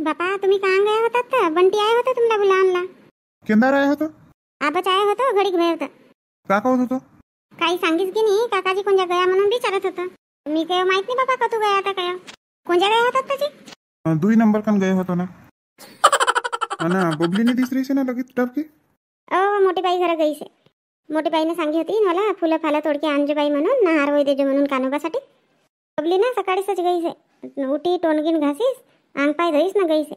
बापा तुम्ही कहाँ गए होतात तर बंटी आए होते तुम्हाला बुलावला. केंदार आहे होतं. आबाच आए होतं घडीक भय होतं. का कहत होतो? काही सांगीस की नाही काकाजी कोणत्या गया म्हणून विचारत होतं. मी काय माहित नाही बापा का तू गया आता काय कोणत्या गया होतात त्याची. 2 नंबर कन गए होतो ना. ना बबलीने तिसरी से ना लगेच टपकी. मोठी बाई घरा गईसे. मोठी बाईने सांगी होती मला फुलं फाला तोडके आणजे बाई म्हणून नहार होई देजे म्हणून कानोबासाठी. बबली ना सकाळीच गईसे. उठी टोनगीन घासीस अंग पाय धईस ना गईसे.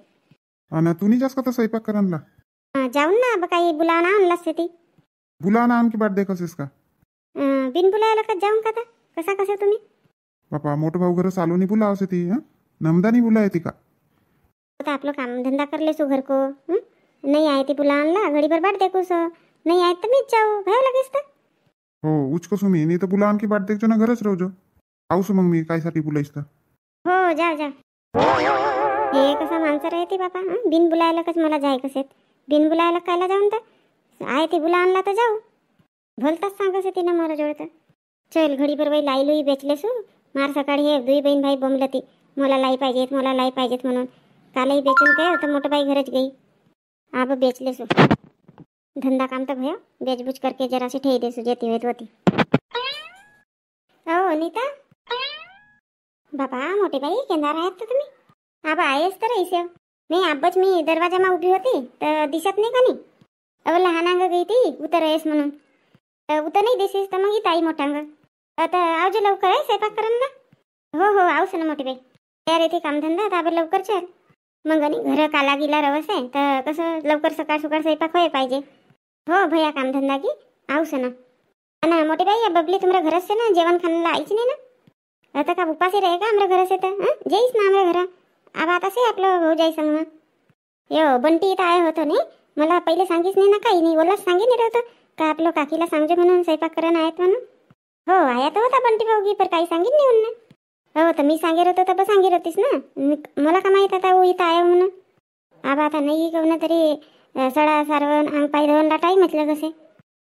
आणि तूनी जास्त कसा स्वयंपाक करायला जाऊन ना काही बुलावना आणलास ती. बुलाना आणखी बाट देखस का बिन बुलायला का जाऊन का कसा कसा तुम्ही. बापा मोठं भाऊ घर चालूनी बुलावसे ती नमदानी बुलाय ती का आता आपलं काम धंदा करले सु घर को नाही आहे ती बुला आणला घडी भर बाट देखूस नाही आहे तर मीच जाऊ भाव लागेस तर. हो उचकसू मी नाही तर बुला आणखी बाट देखजो ना घरच राहू आऊस मग मी कायसाठी बुलाईस तर. हो जा जा. हे कसं माणसं राहते बापा बिन बुलायला कच मला जाय कसेत बिन बुलायला कायला जाऊन तर आहे ती बुला आणला तर जाऊ भलताच सांगस तिनं मला जोडतं. चल घडी भर बाई लाई लुई बेचले सू मार सकाळी हे दुई बहीण भाई बोंबलं ती मला लाई पाहिजेत मला लाई पाहिजेत म्हणून कालही बेचून काय तर मोठं बाई घरच गई. आब बेचले सू धंदा काम तर भयो बेचबुच करके जराशी ठेई देसू जेती होत होती. हो नीता बाबा मोठी बाई केंदार आहेत तर तुम्ही. आबा आहेस तर ऐसे नाही आब्बच मी दरवाजामा उभी होती तर दिसत नाही का नाही. लहान अंग गई ती उतर आहेस म्हणून उतर नाही दिसीस तर मग ताई मोठ्यांग आता आवजे लवकर आहे स्वयंपाक करायला. हो हो आवस ना मोठी बाई तयार येते कामधंदा ताबर लवकर चल मग आणि घर काला गिला रवस आहे तर कसं लवकर सकाळ सकाळ स्वयंपाक होय पाहिजे. हो भैया कामधंदा की आवस ना मोठी बाई बबली तुम्हाला घरच से ना जेवण खायला आईच नाही ना आता का उपासी रहे का आमच्या घरच येतं जाईस ना आमच्या घरा. आबा आता से आपलं हो जाई सांग ना यो बंटी इथं आहे होतं नाही मला पहिले सांगीस नाही ना काही नाही ओलाच सांगे नाही राहतं का आपलं काकीला सांगजे म्हणून स्वयंपाक करणं आहेत म्हणून. हो आया तर होता बंटी भाऊगी पर काही सांगित नाही म्हणून. हो तर मी सांगेल होतं तर सांगेल होतीस ना मला का माहीत आता इथं आहे म्हणून. आबा आता नाही कवनं तरी सडा सारवण अंग पाय धवनला टाईम म्हटलं कसे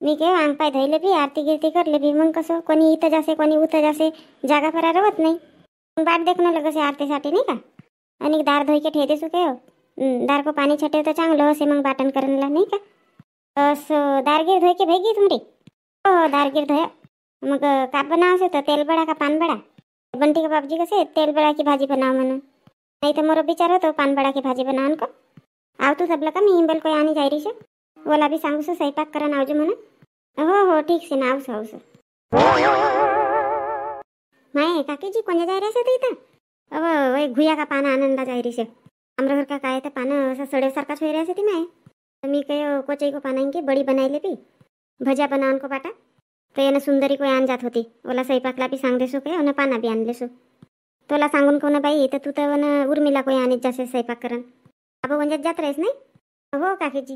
मी काय अंग पाय धुले बी आरती गिरती करले बी मग कसं कोणी इथं जासे कोणी उथं जासे जागा फरा रवत नाही बाट देखणं लगसे आरतीसाठी नाही का. आणि दार धोई के ठेदे सु काय दार को पाणी छटे तर चांगलं असे मग बाटण करणला नाही का. असं दारगीर धोई के भेगी तुमरी. हो दारगीर धोया मग का बनावसे तर तेल बडा का पान बडा. बंटी का बापजी कसे तेल बडा की भाजी बनाव म्हणून नाही तर मोर विचार होतो पान बडा की भाजी बनावन को. आव तू सबलं का मी हिंबल कोई आणि जायरी शे ओला बी सांगू सो स्वयंपाक करा नावजे म्हणून. हो हो ठीक से ना आवस आवस. माय काकीजी कोणत्या जायरी असे इथं. वय घुया का पानं आनंदा जायरी शे आमरा घर का काय तर पानं असं सडेसारखाच होई राहते ती माय. तर मी काय कोचई को पाना की बडी बनायले बी भजा बनावन को बाटा तर यानं सुंदरी कोई आण जात होती ओला स्वयंपाकला बी सांग देसो काय पाना बी आणले सो तोला सांगून कोणा बाई तर तू तर उर्मिला कोई आणत जासे स्वयंपाक करण. अबो म्हणजे जात राहीस नाही. हो काकीजी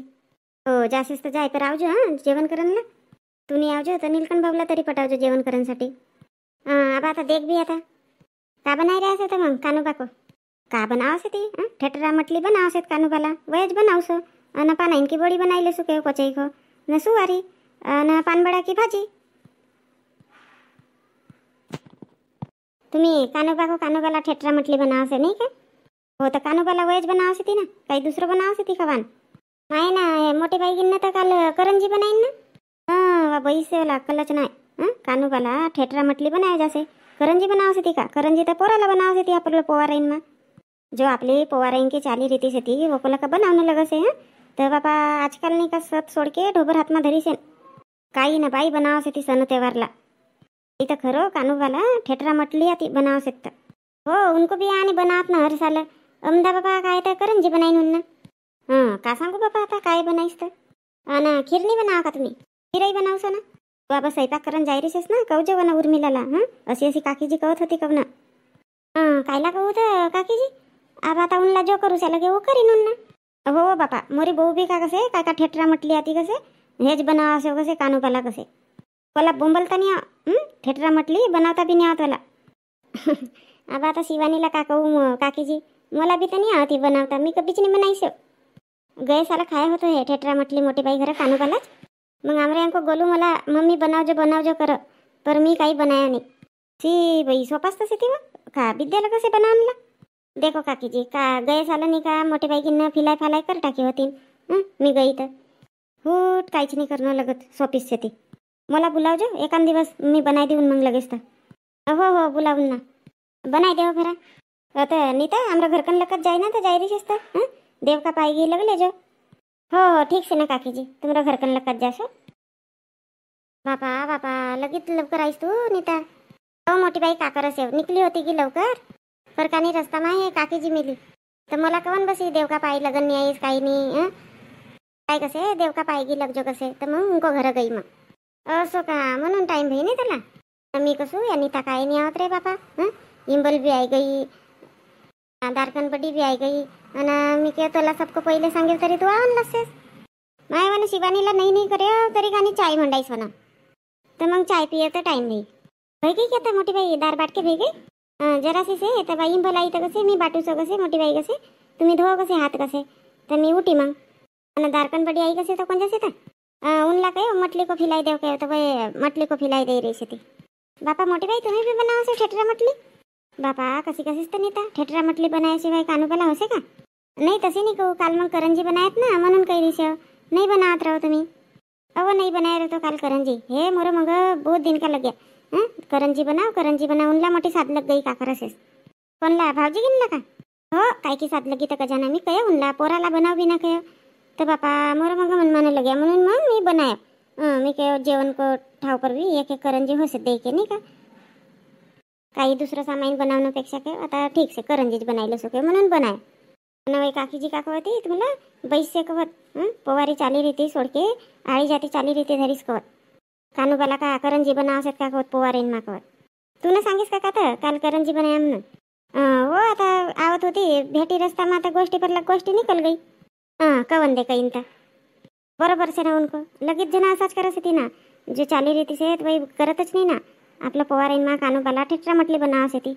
हो जासेस तर जाय तर आवजो जेवण करणला तू नाही आवजो तर नीलकंठ भाऊला तरी पटावजो जेवण करायसाठी. आबा आता देख बी आता का बनाय रे असं तर मग कानोबा को का बनावसे ती ठेटरा मटली बनावसेत कानोबाला वयच बनावस अन पानाईन की बडी बनायले सुके कोचई को न सुवारी अन पानबडा की भाजी. तुम्ही कानोबाला ठेटरा मटली बनावसे नाही का. हो तर कानोबाला वयच बनावसे ती ना काही दुसरं बनावसे ती खवान नाही ना. मोठे बाई गिन्न तर काल करंजी बनाईन ना बैसेला कलच नाही कानोबाला ठेटरा मटली बनाय जासे करंजी बनावसे ती का करंजी तर पोराला बनावसे ती आपलं पोवाराईन मा जो आपली पोवाराईन की चाली रीती से ती वो कोला का बनावने लगसे तर बापा आजकाल नाही का सब सोड के ढोबर हातमा धरीसेन काही ना बाई बनावसे ती सण तेवारला इथं खरं कानोबाला ठेटरा मटली आती बनावसे तर. हो उनको भी आणि बनावत ना हर साल अमदा बापा काय तर करंजी बनाईन म्हणून. का सांगू बापा आता काय बनाईस तर आणि खीर नाही बनावा का तुम्ही खीरही बनावसो ना. बाबा स्वयंपाक करण जायरीसेस ना कवजे वना उर्मिलाला अशी अशी काकीजी कहत होती कवना. कायला कहू तर काकीजी आबा आता उनला जो करू सा लगे वो करीन उन्ना. हो बापा मोरी बहू बी का कसे काय का ठेटरा मटली आती कसे हेच बनावा असे कसे कानोबाला कसे मला बोंबलता नाही ठेटरा मटली बनवता बी नाही आवत मला. आबा आता शिवानीला का कहू काकीजी मला बी तर नाही आवती बनवता मी कधीच नाही बनाईसो. गए साला खाया होतो हे ठेटरा मटली मोठी बाई घर कानोबालाच मग आमरे यांको गोलू मला मम्मी बनावजो कर पर मी काही बनाया नाही. सी बाई सोपास तसे ती का विद्याला कसे बनावला देखो काकीजी का गए झालं नाही का मोठे बाईकींना फिलाय फालाय कर टाकी होती. मी गई तर हुट काहीच नाही करणं लागत सोपीच ती. मला बुलावजो एखाद दिवस मी बनाय देऊन मग लगेच तर हो हो बुलावून ना बनाय देव खरा. आता नीता आमरा घरकन लकत जाय ना तर जाय रहीस तर देव का पाय गी लगले जो. हो हो ठीक से ना काकीजी तुमरा घरकन लकत जासो. बापा बापा लगेच लवकर आईस तू नीता. हो मोठी बाई का करस निकली होती की लवकर फरकानी रस्ता मा हे काकीजी मिली तर मला कवन बसी देव का पायी लगन नाही आईस काही नाही काय कसे देव का पायी गी लगजो कसे तर मग उनको घर गई मग असो का म्हणून टाइम भाई नाही त्याला. मी कसू या नीता काय नाही आवत रे बापा. इंबल भी आई गई दारकन बडी भी आई गई आणि मी काय तुला सबको पहिले सांगेल तरी तू आणलं असतेस. माय म्हणे शिवानीला नाही करे तरी गाणी चाय म्हणडाईस म्हणा तर मग चाय पिये तर टाइम नाही भाई गई क्या मोठी बाई दार बाट के भाई गई जरासे से तर बाई भलाई तर कसे मी बाटूसो कसे मोठी बाई कसे तुम्ही धुवा कसे हात कसे तर मी उठी मग आणि दारकन बडी आई कसे तर कोण जसे तर उनला काय मटली को फिलाई देव काय तर बाई मटली को फिलाई दे रही ती. बापा मोठी बाई तुम्ही भी बनाव से ठेटरा मटली. बापा कशी कशीच तर नेता ठेटरा मटली बनायाशिवाय कानूबाला होसे का. नाही तसे नाही कहू काल मग करंजी बनायत ना म्हणून काही रिसे नहीं बनावत रहो तुम्ही. अहो नहीं बनाए रहो तो काल करंजी हे मोरो मग बहुत दिन का लग गया. करंजी बनाव उनला मोठी साथ लग गई का करसेस. कोणला भावजी गिनला का. हो काय की साथ लगी तर कजाना मी कह उनला पोराला बनाव बिना कह तर बापा मोरो मग मन माने लग्या म्हणून मग मी बनाया. मी कह जेवण को ठाव पर भी एक एक करंजी होसे दे के नाही का काही दुसरं सामान बनवण्यापेक्षा काय आता ठीक से करंजीच बनायला सके म्हणून बनाय. नवे काकीजी का कहती तुम्हाला बैसे कहत पोवारी चाली रीती सोडके आळी जाती चाली रीती धरीस कहत कानूबाला का करंजी बनावसेत का कहत पोवारीन मा कहत. तू ना सांगीस का तर काल करंजी बनाया म्हणून. हो आता आवत होती भेटी रस्ता मा आता गोष्टी पर गोष्टी निकल गई. कवन दे कईन तर बरोबर से ना उनको लगेच जण असाच करत होती ना जो चाली रीती से वही करतच नाही ना. आपलं पोवारीन मा कानूबाला ठेटरा मटली बनावसे ती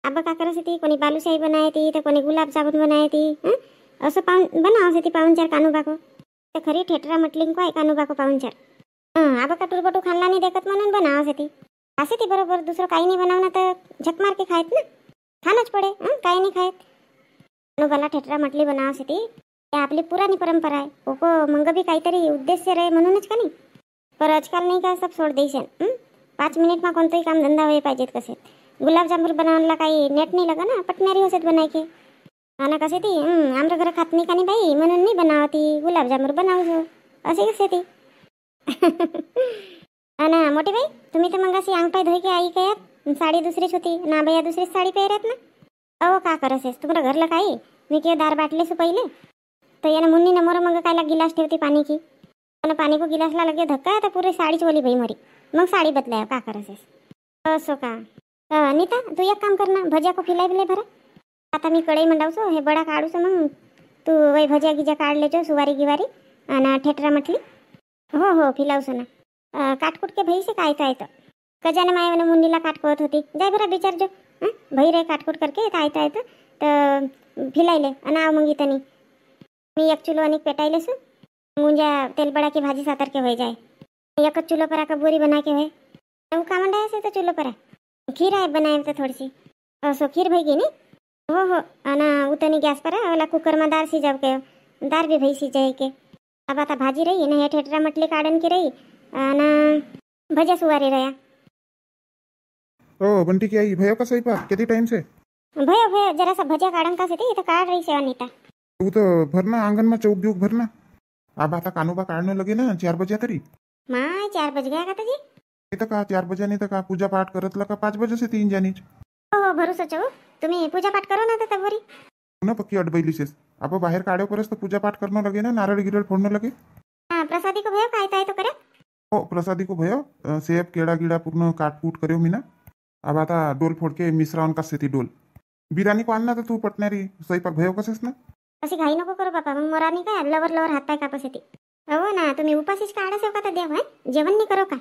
आबा का करत होती कोणी बालूशाही बनायती तर कोणी गुलाबजामुन बनायती असं बनावसे ती पाहुणचार कानूबाको तर खरी ठेटरा मटली को आहे कानूबाको पाहुणचार. आबा का टुरबटू खाल्ला नाही देखत म्हणून बनावसे ती असे ती बरोबर दुसरं काही नाही बनवणं तर झक मार के खायत ना खाणंच पडे काही नाही खायत. कानूबाला ठेटरा मटली बनावसे ती आपली पुरानी परंपरा आहे. ओको मंग भी काहीतरी उद्देश्य रहे म्हणूनच का नाही. पर आजकाल नाही का सब सोड देशन 5 मिनिट मा कोणतंही काम धंदा होई पाहिजेत कसे. गुलाबजामुन बनवायला काही नेट नाही लगा ना पटणारी होसेत बनायके आणि कसे ती आमच्या घरात खात नाही का नाही बाई म्हणून नाही बनावती गुलाबजामुन बनावजो असे कसे ती. ना मोठी बाई तुम्ही तर मग अशी अंग पाय धोई के आई काय साडी दुसरीच होती ना बाया दुसरीच साडी पेरत ना. अहो का करसेस तुम्हाला घरला काही मी के दार बाटले सु पहिले तर यानं मुन्नी नमोर मग कायला गिलास ठेवती पाणी की आणि पाणी को गिलासला लगे धक्का तर पुरे साडीच ओली बाई मरी मग साडी बदलाय का करसेस. असो का नीता तू एक काम कर ना भज्या को फिलाई बिलाई भरा. आता मी कढई मंडावसो हे बडा काढूसो मग तू वही भज्या गिज्या काढलेचो सुवारी गिवारी आणि ठेटरा म्हटली. हो हो फिलावसो ना काटकुट के भई से काय काय तर कजाने माय मुन्नीला काटकवत होती जाय बरा विचारजो भई रे काटकुट करके काय तर फिलायले आणि आव मग इथं मी 1 किलो अनेक पेटायलेसो मुंजा तेल बड़ा की भाजी सातर के हो जाए. 1 चूल्हो पर का बोरी बना के है का मंडाया से तो चूल्हो पर खीर आहे बनाए तो थोड़ी सी असो खीर भई गई नहीं. हो अना उतनी गैस पर वाला कुकर में दार सिजाव के दार भी भई सिजाए के अब आता भाजी रही ना हे ठेटरा मटली काढन की रही ना भज्या सुवारी रहा. हो बंटी की आई भैया का सही पा किती टाइम से भैया जरा सा भज्या काढन का से तो काढ रही से अनीता. तू तो भरना आंगन में चौक दिवक भरना. अब आता कानूबा काढने लगे ना 4 बजे तरी माँ 4 बज गया का जी. तर का 4 बजे नाही तर का पूजा पाठ करत का 5 बजे से 3 जानीच. हो भरोसा चो तुम्ही पूजा पाठ करो ना तर तवरी पुन्हा पक्की अडबैलीसेस आपण बाहेर काढ्यो परस तर पूजा पाठ करणं लगे ना नारळ गिरळ फोडणं लगे. प्रसादी को भयो काय तो करे. हो प्रसादी को भयो सेब केळा गिडा पूर्ण काटकूट कर्यो मी ना. अब आता डोल फोड के मिश्रावन का सेती डोल बिरानी को आणना तर तू पटणारी स्वयंपाक भयो कसेस ना. अशी घाई नको करू बापा मग मोरानी काय लवर हात पाय कापस येते. हो ना तुम्ही उपाशीच काढा सेव का तर देव आहे जेवण नाही करो का.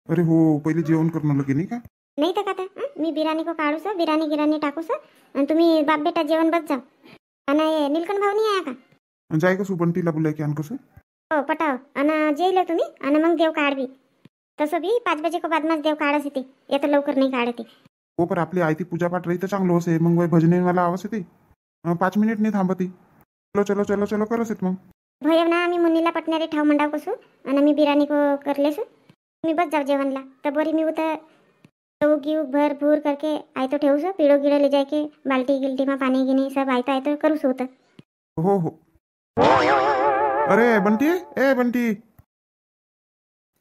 अरे हो पहिले जेवण करणं लगे नाही का. नाही तर का तर मी बिराणी को काढूस बिराणी गिराणी टाकूस आणि तुम्ही बाप बेटा जेवण बस जाओ. आणि नीलकंठ भाऊ नाही आहे का. जाय कसं बंटीला बोलाय की आण कसं. हो पटाव आणि जेल तुम्ही आणि मग देव काढवी तसं बी 5 बजे को बाद मग देव काढस येते येतं लवकर नाही काढते. हो पर आपली आयती पूजा पाठ रही तर चांगलं होसे मग वय भजने मला आवाज येते 5 मिनिट नाही थांबती. चलो चलो चलो चलो करस येत मग. भैया ना मी मुन्नीला पटणारे ठाव मंडाव कसू आणि मी बिराणी को करलेसू. मी बस जाऊ जेवणला तर बरी मी उतर तो गिव भर भूर करके आय तो ठेवू पीड़ो गिड़ो ले जाके बाल्टी गिल्टी में पानी गिनी सब आयता आयतो करू सो उतर. हो हो. अरे बंटी, ए बंटी.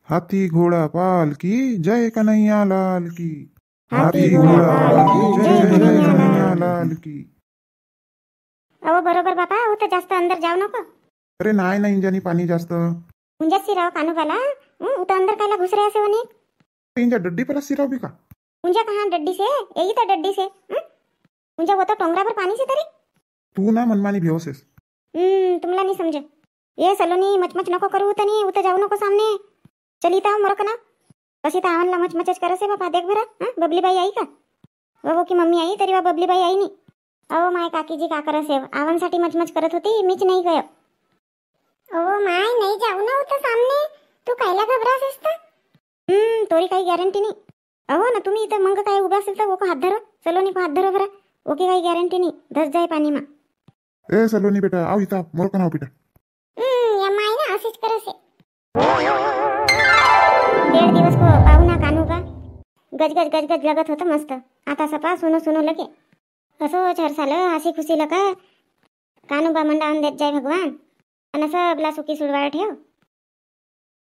हाथी घोड़ा पाल की जय कन्हैया लाल की. हाथी घोड़ा पाल की जय कन्हैया लाल की. अहो बरोबर बापा हो तर जास्त अंदर जाऊ नको. अरे नाही ना इंजानी पाणी जास्त. मुंजा सिराव कानू पाला उतर अंदर कायला घुसरे असे वने. इंजा डड्डी पर सिराव भी का. मुंजा कहाँ डड्डी से यही तो डड्डी से मुंजा वो तो टोंगरा पर पानी से तरी. तू ना मनमानी भेवसेस. तुमला नहीं समझे ये सलोनी मचमच नको करू तनी उतर जाऊ नको सामने. चली ता मोरक ना कशी तर आवनला मचमचच करसे बापा. देख भरा बबली बाई आई का वो की मम्मी आई तरी वा बबली बाई आई नहीं. अहो माय काकीजी का करसे आवनसाठी मचमच करत होती मीच नाही गयो. अहो माय नाही जाऊ ना उतर सामने तू कायला घबरासेस तर. तोरी काही गॅरंटी नाही. अहो ना तुम्ही इथं मंग काय उभा असेल तर वो को हात धरो सलोनी को हात धरो भरा. ओके काही गॅरंटी नाही धस जाय पाणी मा. ए सलोनी बेटा आव इथं मोरका नाव बेटा. या माय ना अशीच करसे. 1.5 दिवस को पाहू ना कानू का गजगज गजगज लगत होतं मस्त. आता सपा सुनो सुनो लगे असो छरसाल हसी खुशी लका कानू बा मंडावून देत जाय भगवान आणि सबला सुखी सुडवाळ ठेव.